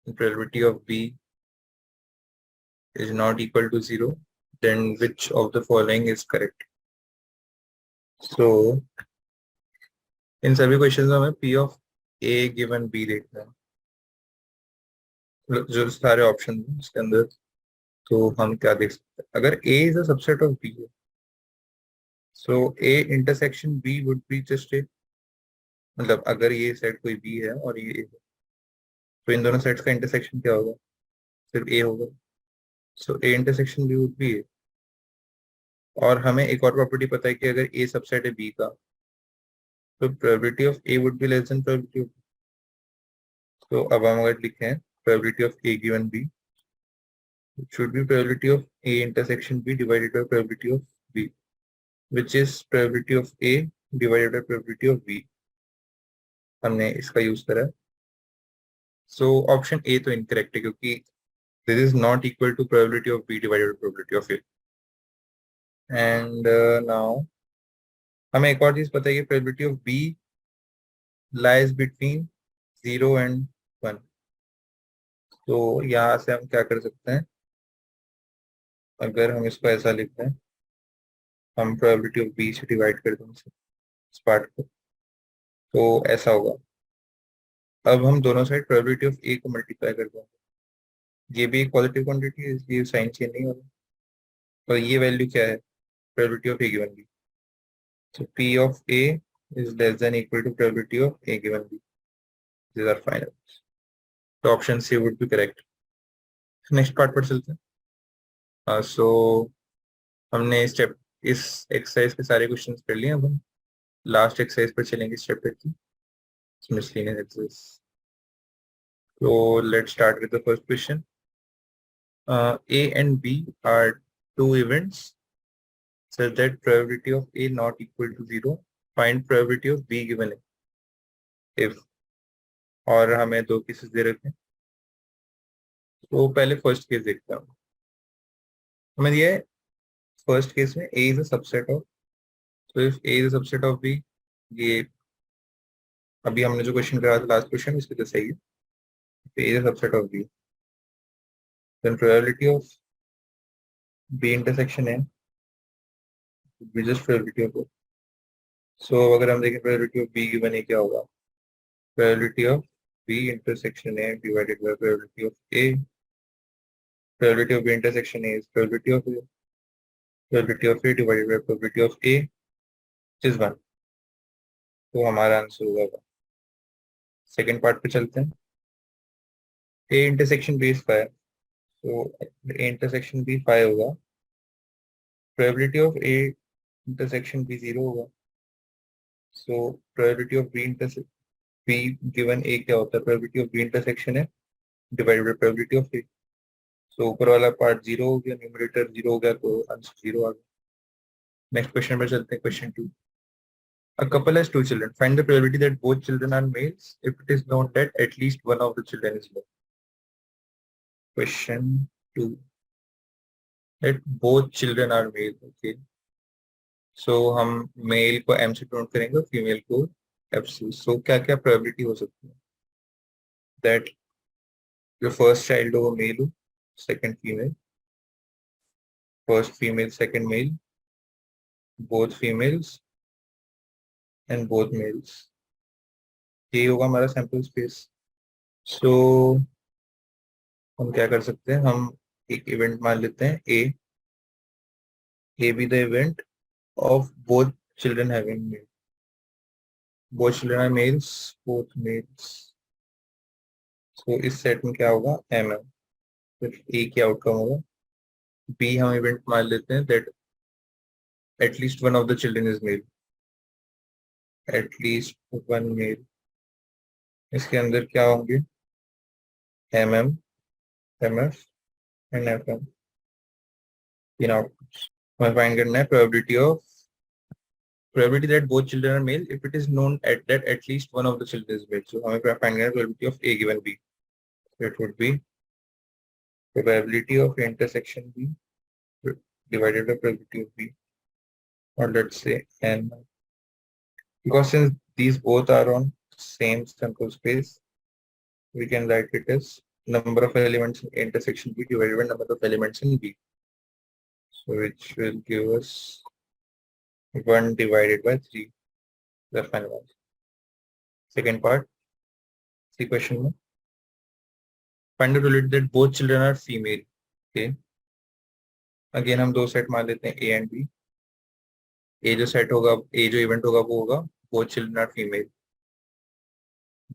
the probability of B is not equal to 0, then which of the following is correct? So इन सभी questions में हमें P of A given B देखना है, जो सारे option हैं उसके अंदर। तो हम क्या देख सकते हैं, अगर A is a subset of B है, so A intersection B would be just a, मतलब अगर ये सेट कोई B है और ये A है, तो इन दोनों सेट्स का इंटरसेक्शन क्या होगा, सिर्फ A होगा। सो A intersection B would be A। और हमें एक और प्रॉपर्टी पता है कि अगर A सबसेट है B का, तो probability of A would be less than probability of, तो अब हम अगर लिखें probability of A given B, it should be probability of A intersection B divided by probability of B, which is probability of A divided by probability of B। हमने इसका use करा है। So option A तो incorrect है, क्योंकि this is not equal to probability of B divided by probability of A. And now हमें एक और चीज पता है कि probability of B lies between 0 and 1। तो यहाँ से हम क्या कर सकते हैं, अगर हम इसको ऐसा लिखते हैं, हम प्रोबेबिलिटी ऑफ बी से डिवाइड कर देंगे इस पार्ट को, तो ऐसा होगा। अब हम दोनों साइड प्रोबेबिलिटी ऑफ ए को मल्टीप्लाई कर देंगे, ये भी एक पॉजिटिव क्वांटिटी है इसलिए साइन चेंज नहीं होगा। तो ये वैल्यू क्या है, probability of A given B. So P of A is less than equal to probability of A given B. These are final. So option C would be correct. Next part पर चलते हैं। So हमने इस exercise के सारे questions कर लिए। अब हम लास्ट एक्सरसाइज पर चलेंगे इस चैप्टर की, miscellaneous exercise. So let's start with the first question. A and B are two events such that probability of A not equal to 0. Find probability of B given A. If, और हमें दो cases they रखे हैं। तो पहले first case देखता हूँ। हमें दिया है फर्स्ट केस में A is a subset of, so if A is a subset of B, ये अभी हमने जो क्वेश्चन करा था लास्ट क्वेश्चन इसके तो सही है, A is a subset of B, then probability of B intersection A would be just probability of A। So अगर हम देखें probability of B given A क्या होगा, probability of B intersection A divided by probability of A, probability of B intersection A is probability of A, probability of A divided by probability of A is 1। तो हमारा answer होगा। Second part पे चलते हैं। A intersection B is 5, तो A intersection B 5 होगा, probability of A intersection B 0 होगा। So probability of B given A क्या होता है, प्रोबेबिलिटी ऑफ B इंटरसेक्शन है divided by probability of A। सो ऊपर वाला पार्ट 0 हो गया, न्यूमरेटर 0 हो गया, तो आंसर 0 आ गया। नेक्स्ट क्वेश्चन पे चलते हैं, question 2। A couple has two children. Find the probability that both children are males if it is known that at least one of the children is male. Question 2. That both children are male. Okay. So हम mail को M से denote करेंगे और female को F से। So क्या क्या probability हो सकती है, that जो फर्स्ट चाइल्ड हो वो मेल हो, second female, first female second male, both females and both males. ये होगा हमारा सैंपल स्पेस। सो हम क्या कर सकते हैं, हम एक इवेंट मान लेते हैं A be the event of both children having male. Both children are males, both males. So इस सेट में क्या होगा, MM, फिर A की आउटकम होगा। B हम इवेंट मान लेते हैं that at least one of the children is male, at least one male। इसके अंदर क्या होंगे, MM, MF and FM, तीन आउटकम्स। हमें फाइंड करना है probability that both children are male if it is known that at least one of the children is male। So हमें find करना है probability of A given B, so it would be probability of intersection B divided by probability of B, or let's say n, because since these both are on same sample space, we can write it as number of elements in intersection B divided by number of elements in B. So which will give us 1 divided by 3, the final answer. Second part, see question में. Find the probability that both children are female. Okay. Again हम दो set मान लेते हैं A and B. A जो set होगा, A जो event होगा वो होगा both children are female.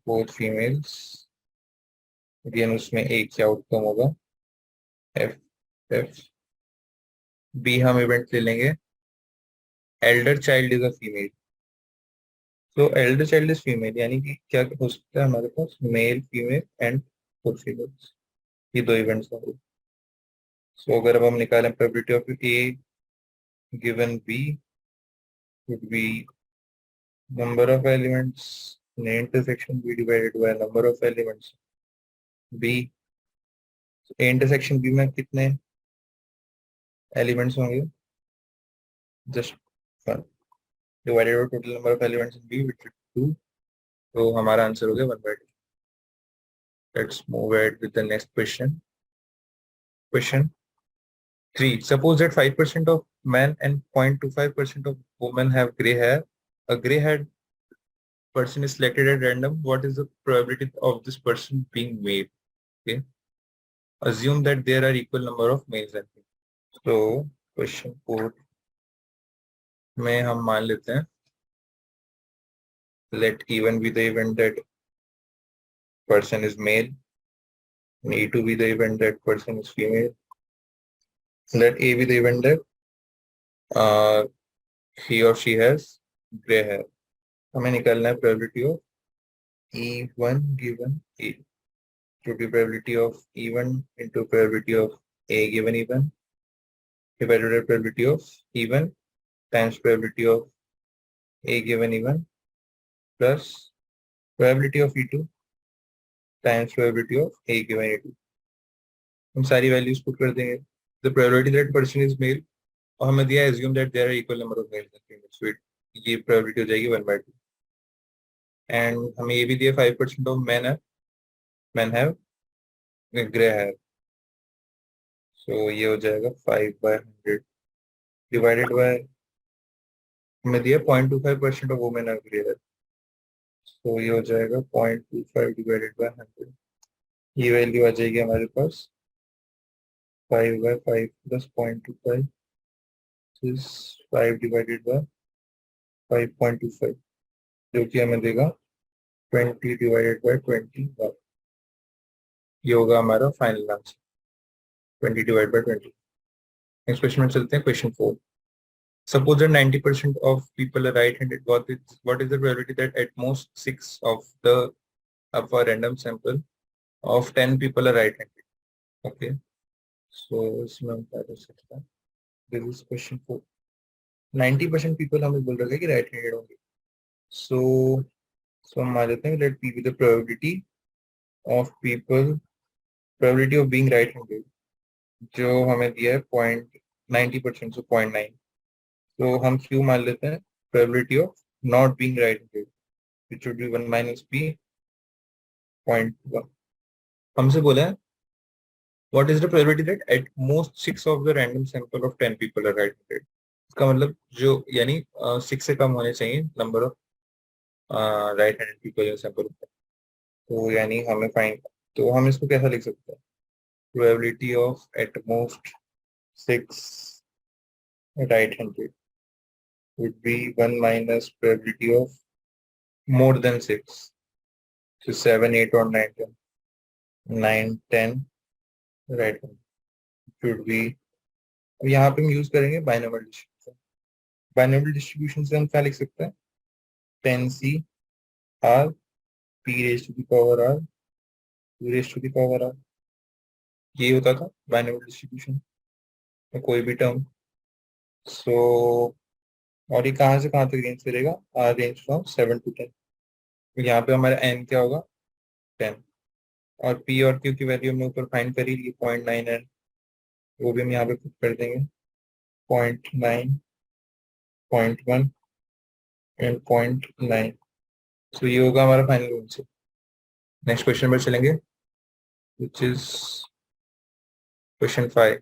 Both females. Again उसमें A क्या आउटकम होगा F. B हम इवेंट ले लेंगे elder child is a female. तो elder child is female, यानी कि क्या हो सकता है हमारे पास male female and four females, ये दो इवेंट्स होंगे. सो अगर अब हम निकालें probability of A given B would be number of elements in intersection B divided by number of elements B. A intersection B में कितने एलिमेंट्स होंगे? Just 1 divided by total number of elements in B, which is 2. तो हमारा answer हो गया 1/2. Let's move ahead with the next question. Question 3. Suppose that 5% of men and 0.25% of women have gray hair. A gray-haired person is selected at random. What is the probability of this person being male? Okay. Assume that there are equal number of males and females. So question 4 में हम मान लेते हैं let even be the event that person is male, need to be the event that person is female, let A be the event that he or she has gray hair. हमें निकालना है probability of E1 given A. To be probability of E1 into probability of A given E1 divided by probability of E1 times probability of A given E1 plus probability of E2 times probability of A given E2. हम सारी values put कर देंगे. The probability that person is male, और हमें दिया assume that there are equal number of males and females. So ये probability हो जाएगी 1/2. And हमें ये भी दिया 5% of men have gray hair. So ये हो जाएगा 5/100 divided by हमें दिया 0.25% of women have gray hair. So ये हो जाएगा 0.25 divided by 100. ये वैल्यू आ जाएगी हमारे पास 5/5 plus 0.25 is 5 divided by 5.25, जो कि हमें देगा 20 divided by 21. ये होगा हमारा final answer 20 divided by 20. Next question में चलते हैं. Question 4. Suppose that 90% of people are right-handed. What is the probability that at most 6 of a random sample of 10 people are right-handed? Okay. So इसमें हम क्या कर सकते हैं? This is question 4. 90% people हमें बोल रहे हैं कि right-handed होंगे. So हम मान लेते हैं let P be the probability of people, probability of being right-handed, जो हमें दिया है 90%, so 0.9. तो हम Q मान लेते हैं probability of not being right-handed, which would be 1 minus P 0.1. हमसे बोला है what is the probability that at most 6 of the random sample of 10 people are right-handed. इसका मतलब जो यानी 6 से कम होने चाहिए number of right-handed people in sample. तो यानी हमें फाइंड, तो हम इसको कैसा लिख सकते हैं? Probability of at most 6 right-handed would be 1 minus probability of more than 6. So 7, 8 or 9, 10. 9, 10 right-handed should be. अब यहाँ पे हम यूज करेंगे बाइनोमियल डिस्ट्रीब्यूशन. बाइनोमियल डिस्ट्रीब्यूशन से हम क्या लिख सकते हैं? 10C R P raised to the power R Q raised to the power R. ये होता था बाइनोमियल डिस्ट्रीब्यूशन में कोई भी टर्म. सो और ये कहाँ से कहाँ तक रेंज करेगा? R range from 7 to 10. यहाँ पे हमारा n क्या होगा? 10. और P और Q की वैल्यू हमने ऊपर फाइंड करी ली 0.9 एंड वो भी हम यहाँ पे पुट कर देंगे 0.9, 0.1 एंड 0.9। तो ये होगा हमारा फाइनल आंसर। नेक्स्ट क्वेश्चन पर चलेंगे which is question 5.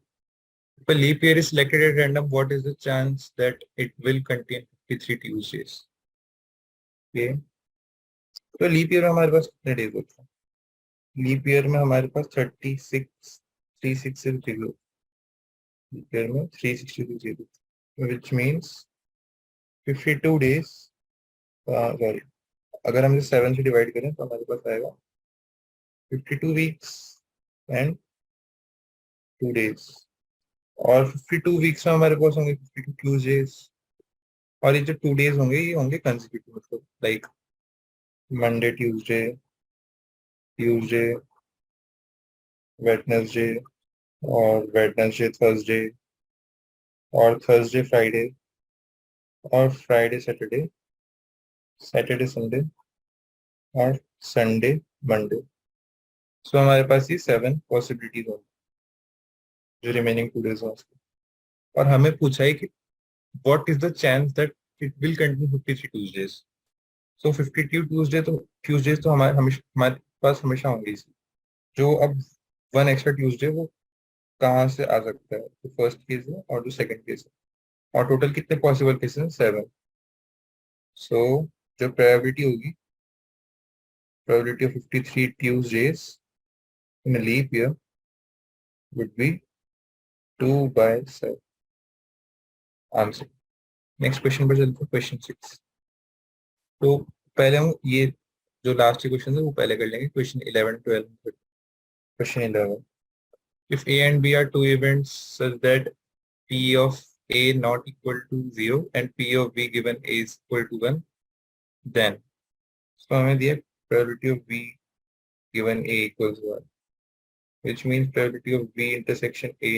If a leap year is selected at random, what is the chance that it will contain 53 Tuesdays? Okay. तो लीप ईयर में हमारे पास कितने डेज होते हैं? लीप ईयर में हमारे पास 366 डेज लीप ईयर में 366 days which means 52 days। Sorry, अगर हम इसे 7 से डिवाइड करें तो हमारे पास आएगा 52 वीक्स एंड 2 days। और 52 वीक्स में हमारे पास होंगे 52 ट्यूजडेज। और ये जो 2 days होंगे ये होंगे कंसेक्यूटिव, मतलब like Monday Tuesday, Tuesday Wednesday, और वेडनेसडे थर्सडे, और थर्सडे फ्राइडे, और फ्राइडे सैटरडे, सैटरडे संडे, और संडे मंडे। सो हमारे पास ये 7 पॉसिबिलिटीज होंगी जो रिमेनिंग 2 days हैं उसके। और हमें पूछा है कि what is the chance that it will continue 53 Tuesdays. So 52 Tuesdays तो हमारे पास हमेशा होंगे इसी। जो अब 1 एक्स्ट्रा ट्यूसडे वो कहाँ से आ सकता है? तो फर्स्ट केस है और जो सेकंड केस है, और टोटल कितने पॉसिबल केसेस हैं? 7। सो जो प्रोबेबिलिटी होगी, probability of 53 Tuesdays in a leap year would be 2/7 answer. Next question पर चलते हैं, क्वेश्चन 6। तो पहले हम ये जो लास्ट क्वेश्चन है वो पहले कर लेंगे, question 11, 12। Question 11, if A and B are two events such that P of A not equal to 0 and P of B given A is equal to 1, then so हमें दिया probability of B given A equals 1, which means probability of B intersection A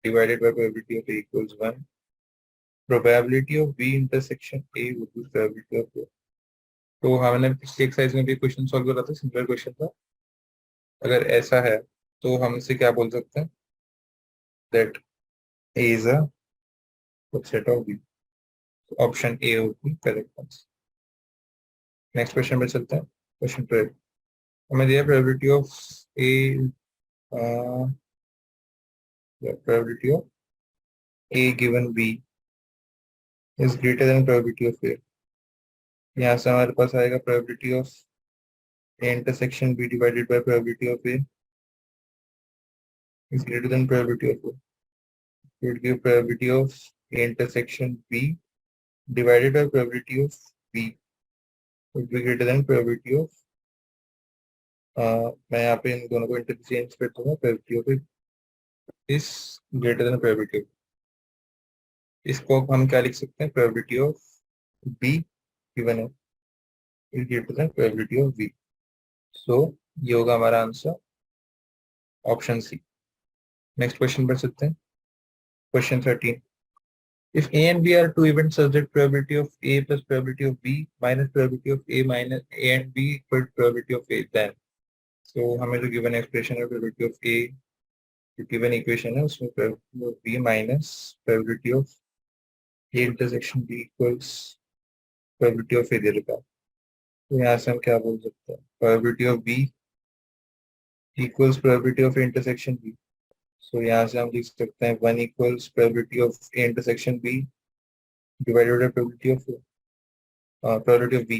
divided by probability of A equals 1. Probability of B intersection A would be probability of A. तो हमने पिछले exercise में भी question solve करा था, simple question था। अगर ऐसा है तो हम इसे क्या बोल सकते हैं? That A is a subset of B. Option A होगी करेक्ट आंसर। नेक्स्ट क्वेश्चन पे चलते हैं, क्वेश्चन 12। हमें दिया probability of A, probability of A given B is greater than probability of A. यहाँ से हमारे पास आएगा probability of A intersection B divided by probability of A is greater than probability of A. It would give probability of A intersection B divided by probability of B would be greater than probability of मैं यहाँ पे इन दोनों को interchange कर दूंगा, probability of A is greater than probability of। इसको हम क्या लिख सकते हैं? probability of B given है is greater than probability of B। so ये होगा हमारा answer, option C. Next question पर चलते हैं, question 13। If A and B are two events such that probability of A plus probability of B minus probability of A minus A and B equal to probability of A, then so हमें जो given expression है probability of A, जो given equation है उसमें probability of B minus probability of A intersection B equals probability of A दे रखा है। तो यहाँ से हम क्या बोल सकते हैं? probability of B equals probability of A intersection B। so यहाँ से हम लिख सकते हैं 1 equals probability of A intersection B divided by probability of probability of B।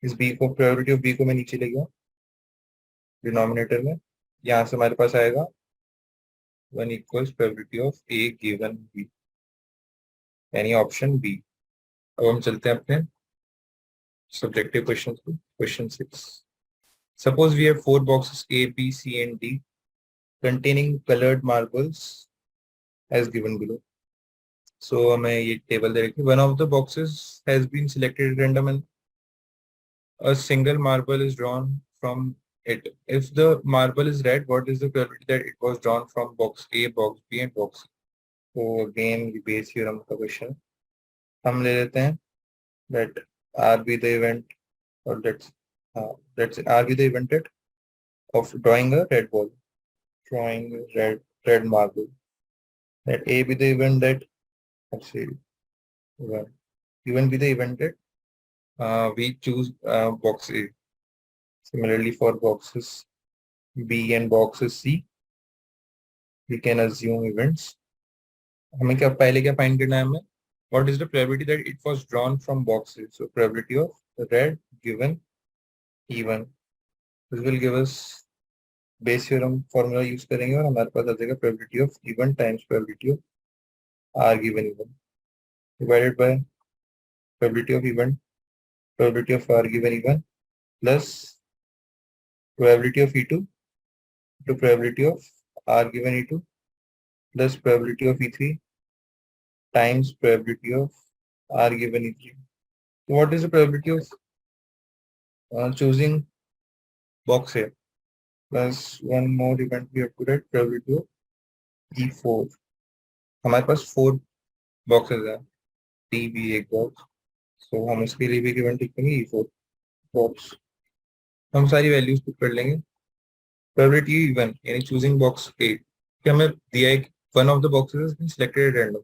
इस B को, प्रोबेबिलिटी ऑफ B को मैं नीचे ले गया डिनोमिनेटर में। यहाँ से हमारे पास आएगा 1 equals probability of A given B, यानी ऑप्शन बी। अब हम चलते हैं अपने सब्जेक्टिव क्वेश्चन को, question 6। Suppose we have 4 boxes A, B, C and D containing colored marbles as given below। so हमें ये टेबल दे रखी है। One of the boxes has been selected at random and a single marble is drawn from it। if the marble is red, what is the probability that it was drawn from box A, box B and box C? तो again ये Bayes theorem का question हम ले लेते हैं that R be the event, or let's R be the event that of drawing a red ball, drawing a red marble. Let A be the event that, let's say, even be the event that we choose box A. Similarly, for boxes B and boxes C, we can assume events. हमें क्या पहले क्या find करना है हमें? What is the probability that it was drawn from box A? So probability of red given E1. This will give us Bayes theorem formula use करेंगे और हमारे पास आ जाएगा probability of E one times probability of R given E one divided by probability of E one probability of R given E one plus probability of E2 to probability of R given E2 plus probability of E3 times probability of R given E3. So what is the probability of choosing box A? Plus one more event we have to write probability of E4. हमारे पास 4 boxes हैं, T भी एक box, so हम इसके लिए भी event लिखेंगे E4 box. हम सारी वैल्यूज पुट कर लेंगे. Probability even यानी choosing box A कि हमें दिया है one of the boxes has been selected at random.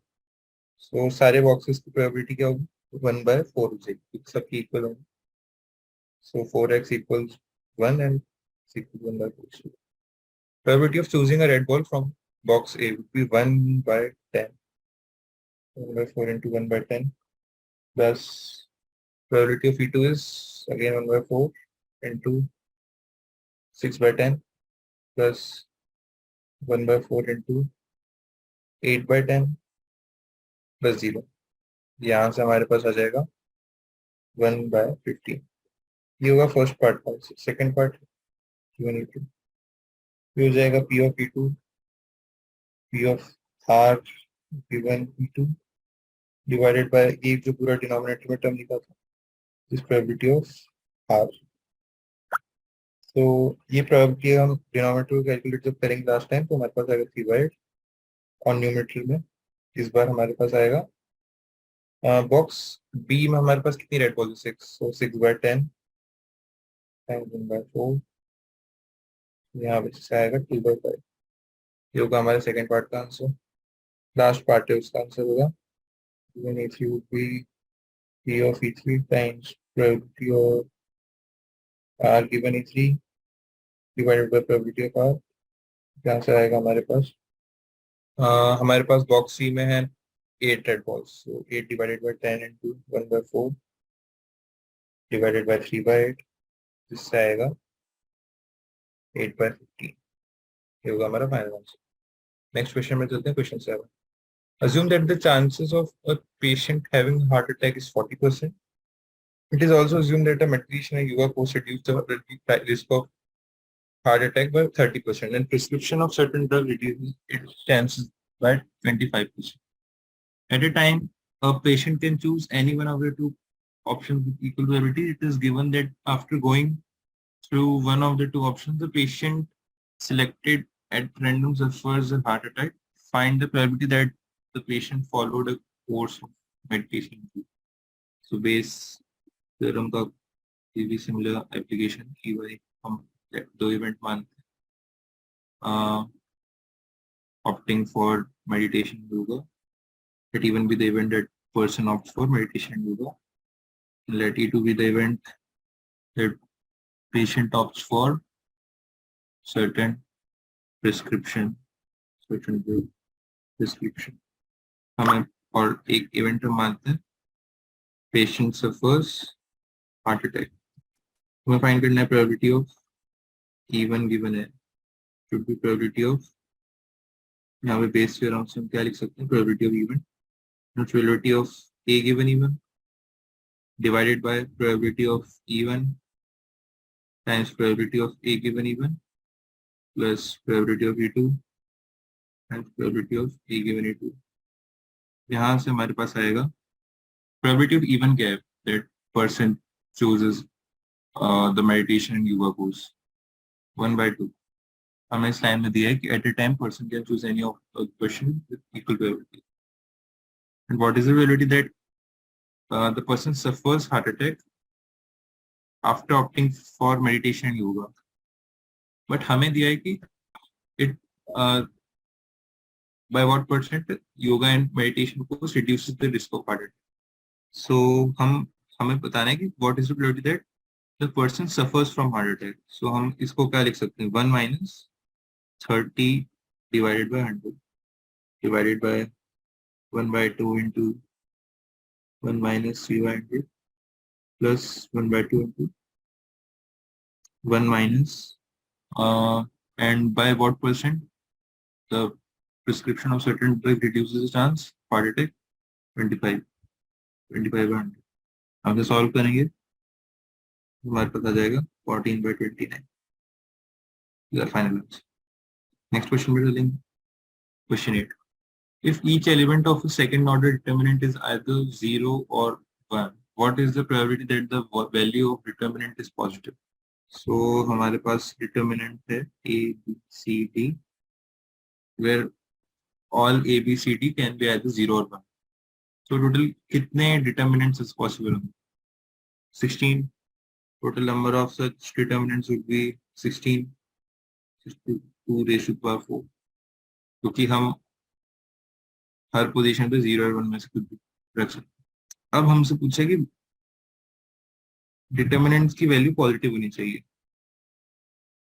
So सारे boxes की probability क्या होगी? 1/4 हो जाएगी, सबकी equal होगी. So 4x equals 1 and x equals 1/4. Probability of choosing a red ball from box A would be 1/10. 1/4 into 1/10 plus probability of E2 is again 1/4 into 6/10 plus 1/4 into 8/10 plus 0. यहाँ से हमारे पास आ जाएगा 1/15. ये होगा फर्स्ट पार्ट का. सेकेंड पार्ट E1 E2 हो जाएगा P of E2 P of R given E2 divided by एक जो पूरा डिनोमिनेटर में टर्म लिखा था इस प्रोबेबिलिटी ऑफ R. तो ये प्रोबेबिलिटी हम डिनोमिनेटर को कैलकुलेट जब करेंगे लास्ट टाइम तो हमारे पास आएगा 3/8 और न्यूमेरेटर में इस बार हमारे पास आएगा बॉक्स बी में हमारे पास कितनी रेड बॉल 6, so 6/10 and 1/4. यहाँ पे से आएगा 2/5. ये होगा हमारे सेकेंड पार्ट का आंसर. लास्ट पार्ट है उसका आंसर होगा given E3 would be P of E3 times probability of R given E3 divided by probability of R. यहाँ से आएगा हमारे पास बॉक्स सी में है 8 red balls, so 8 divided by 10 into 1/4 divided by 3/8. जिससे आएगा 8/15. ये होगा हमारा फाइनल आंसर. नेक्स्ट क्वेश्चन में चलते हैं. Question 7. Assume that the chances of a patient having a heart attack is 40%. It is also assumed that a medication and yoga course reduce the risk of heart attack by 30% and prescription of certain drug reduces its chances by 25%. At a time, a patient can choose any one of the two options with equal probability. It is given that after going through one of the two options, the patient selected at random suffers a heart attack. Find the probability that the patient followed a course of meditation. So base theorem का भी similar application की वही हम दो event मानते हैं. Opting for meditation yoga. Let even be the event that person opts for meditation yoga. Let E2 be the event that patient opts for certain prescription. हमें और एक इवेंट हम मानते हैं patient suffers heart attack. हमें find करना है probability of E1 given है should be probability of, यहाँ पे बेस थ्योरम से हम क्या लिख सकते हैं probability of E1 probability of A given E1 divided by probability of E1 times probability of A given E1 plus probability of E2 and probability of A given E2. यहाँ से हमारे पास आएगा probability of even क्या है that person chooses the meditation and yoga course 1/2. हमें इस line में दिया है कि at a time person can choose any of the question with equal probability. And what is the probability that the person suffers heart attack after opting for meditation and yoga? But हमें दिया है कि it by what percent yoga and meditation course reduces the risk of heart attack. So हमें बताना है कि what is the probability that the person suffers from heart attack. So हम इसको क्या लिख सकते हैं, 1 minus 30 divided by 100 divided by 1 by 2 into 1 minus 3 by 100 plus 1 by 2 into 1 minus and by what percent the prescription of certain drug reduces the chance heart attack. 25 by 100 हम solve करेंगे, हमारे पास आ जाएगा 14 by 29. Final answer. Next question पे चलेंगे. Question 8. If each element of a second order determinant is either 0 or 1, what is the probability that the value of determinant is positive? So हमारे पास determinant है A, B, C, D, where all A, B, C, D can be either 0 or 1. So total कितने determinants is possible? 16. Total number of such determinants would be 16. 2 raised to the power 4. क्योंकि हम हर position पे 0 और 1 में से कुछ भी रख सकते हैं. अब हमसे पूछा कि डिटर्मिनेंट्स की वैल्यू पॉजिटिव होनी चाहिए,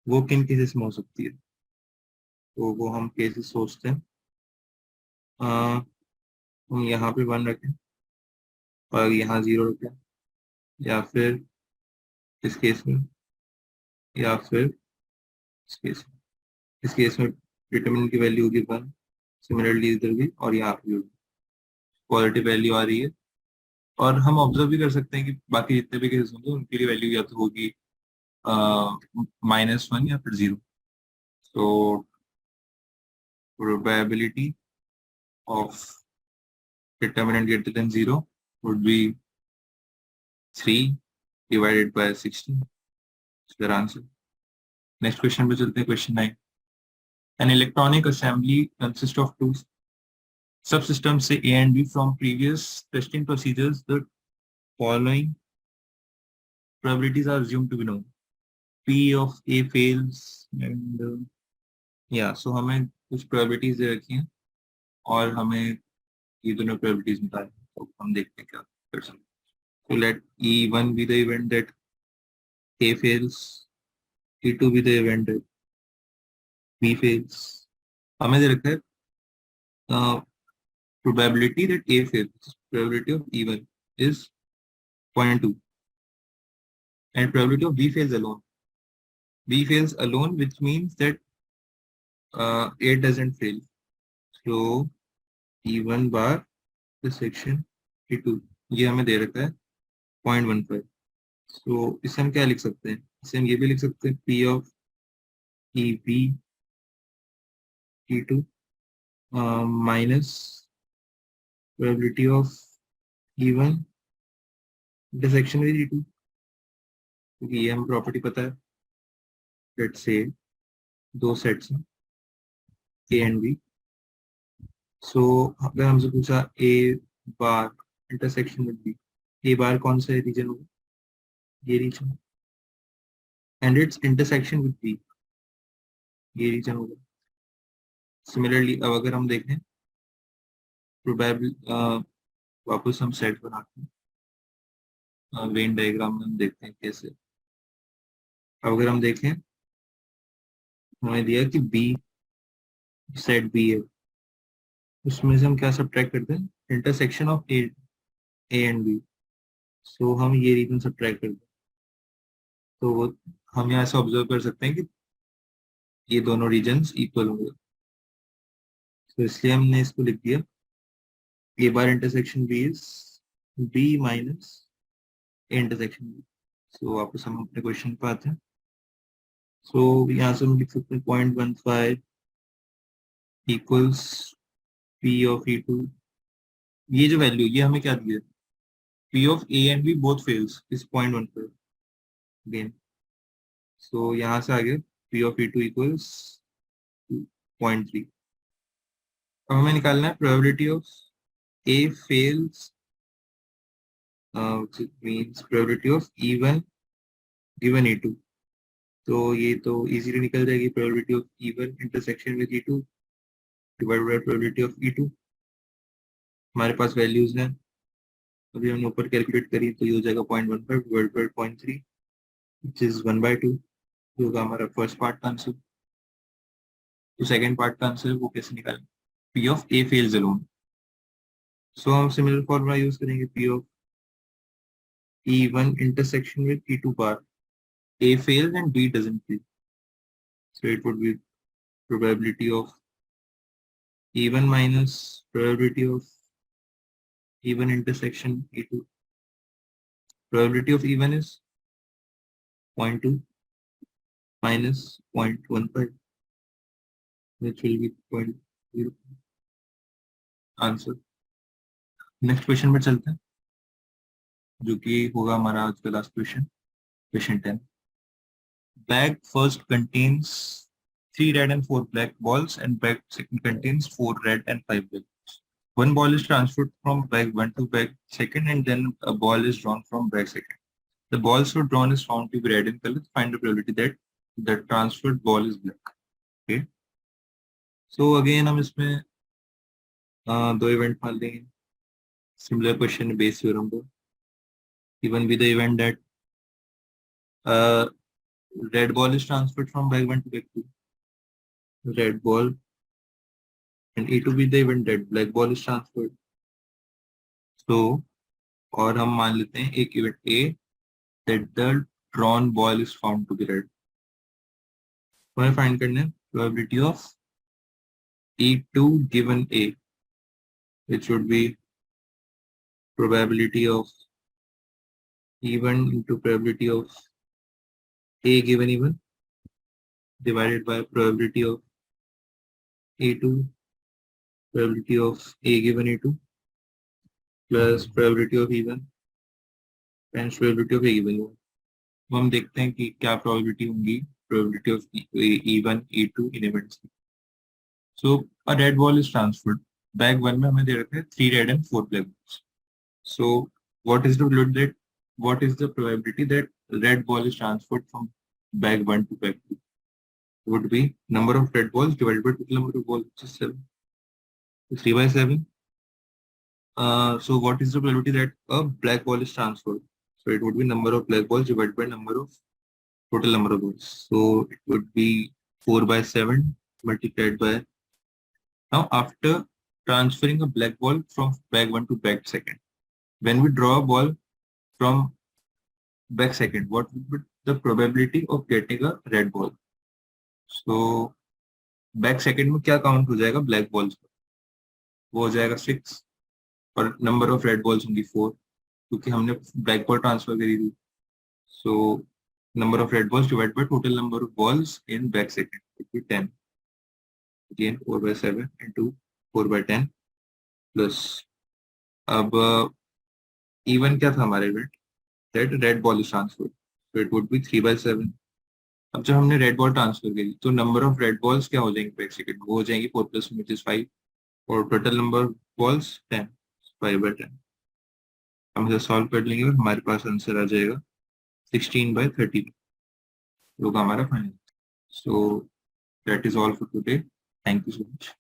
वो किन केसेस में हो सकती है? तो वो हम केसेस सोचते हैं. हम यहाँ पे 1 रखें और यहाँ 0 रखें, या फिर इस केस में, या फिर इस केस में. इस केस में डिटर्मिनेंट की वैल्यू होगी 1, सिमिलरली इधर भी, और यहाँ पे भी पॉजिटिव वैल्यू आ रही है. और हम ऑब्जर्व भी कर सकते हैं कि बाकी जितने भी केसेस होंगे उनके लिए वैल्यू या तो होगी -1 या फिर 0. So probability of determinant greater than 0 would be 3 divided by 16. That's their answer. Next question पे चलते हैं. Question 9. An electronic assembly consists of two subsystems, say A and B. From previous testing procedures, the following probabilities are assumed to be known. P of A fails and so हमें कुछ probabilities दे रखी हैं और हमें ये दोनों probabilities निकालनी है. तो हम देखते हैं क्या कर सकते हैं. So let E1 be the event that A fails, E2 be the event that B fails. हमें दे रखा है probability that A fails, probability of E1 is 0.2 and probability of B fails alone. B fails alone, which means that A doesn't fail. So E1 bar the section E2 ये हमें दे रखा है 0.15. So इसे हम क्या लिख सकते हैं? इसे हम ये भी लिख सकते हैं P of EB E2 minus probability of E1 intersection with E2, क्योंकि ये हमें प्रॉपर्टी पता है. लेट्स से दो सेट्स हैं A एंड B. सो अगर हमसे पूछा A bar intersection with B, A bar कौन सा रीजन होगा? ये region. And its intersection with B, ये रीजन होगा. सिमिलरली अब अगर हम देखें प्रोबेबल, वापस हम सेट बनाते हैं वेन डायग्राम में, हम देखते हैं कैसे. अब अगर हम देखें हमें दिया कि B सेट B है, उसमें से हम क्या सब्ट्रैक्ट करते हैं? Intersection of A and B. सो हम ये रीजन सब्ट्रैक्ट करते हैं. तो वो हम यहाँ से ऑब्जर्व कर सकते हैं कि ये दोनों रीजन्स इक्वल होंगे. तो इसलिए हमने इसको लिख दिया A bar intersection B is B minus A intersection B. सो वापस हम अपने क्वेश्चन पे आते हैं. सो यहाँ से हम लिख सकते हैं 0.15 इक्वल्स P ऑफ E2. ये जो वैल्यू ये हमें क्या दिया? P of A and B both fails is 0.15 again. So यहाँ से आगे P ऑफ E2 इक्वल्स 0.3. अब हमें निकालना है probability of A fails, which means probability of E1 given E2. तो ये तो इजीली निकल जाएगी, probability of E1 intersection with E2 divided by probability of E2। हमारे पास वैल्यूज हैं, अभी हमने ऊपर कैलकुलेट करी तो ये हो जाएगा 0.15 डिवाइडेड बाय 0.3 विच इज 1/2, जो होगा हमारा फर्स्ट पार्ट का आंसर। तो सेकंड पार्ट का आंसर वो कैसे निकालें? P of A fails alone. So हम सिमिलर फॉर्मूला यूज करेंगे, P of E1 intersection with E2 bar. A fails and B doesn't fail. So it would be probability of E1 minus probability of E1 intersection E2. Probability of E1 is 0.2 minus 0.15, which will be 0.0. Answer. Next question में चलते हैं, जो कि होगा हमारा आज का last question, question 10। Bag first contains 3 red and 4 black balls, and bag second contains 4 red and 5 black balls. One ball is transferred from bag 1 to bag second, and then a ball is drawn from bag second. The ball so drawn is found to be red in color. Find the probability that the transferred ball is black. Okay. So again हम इसमें दो event मान लेंगे, similar question base theorem को, even with the event that red ball is transferred from bag 1 to bag 2. Red ball, and A to be the event that black ball is transferred. So और हम मान लेते हैं एक event A that the drawn ball is found to be red. तो हमें find करना है probability of E2 given A, which would be probability of E1 into probability of A given E1 divided by probability of E2 probability of A given E2 plus probability of E1 times probability of A given E1. तो हम देखते हैं कि क्या probability होंगी probability of E1 E2 in events. So a red ball is transferred. Bag 1 में हमें दे रखे हैं 3 red and 4 black balls. So what is the probability that red ball is transferred from bag 1 to bag 2? Would be number of red balls divided by total number of balls, which is 7. So 3/7. So what is the probability that a black ball is transferred? So it would be number of black balls divided by number of total number of balls. So it would be 4/7 multiplied by. Now after transferring a black ball from bag 1 to bag second, when we draw a ball from bag second, what would be the probability of getting a red ball? So back second में क्या count हो जाएगा black balls का, वो हो जाएगा 6 और number of red balls होंगी 4, क्योंकि हमने ब्लैक बॉल ट्रांसफर करी थी. So number of red balls divide by total number of balls in back second, it will 10. Again 4/7 into 4/10 plus, अब इवन क्या था हमारे event that red ball is transfer, so it would be 3/7. अब जब हमने red ball transfer करी तो number of red balls क्या हो जाएंगे बैक सेकंड, वो हो जाएंगी 4 + 1 which is 5 और टोटल नंबर बॉल्स 10, 5/10. हम इसे सॉल्व कर लेंगे और हमारे पास आंसर आ जाएगा 16/30, जो हमारा final. So that is all for today. Thank you so much.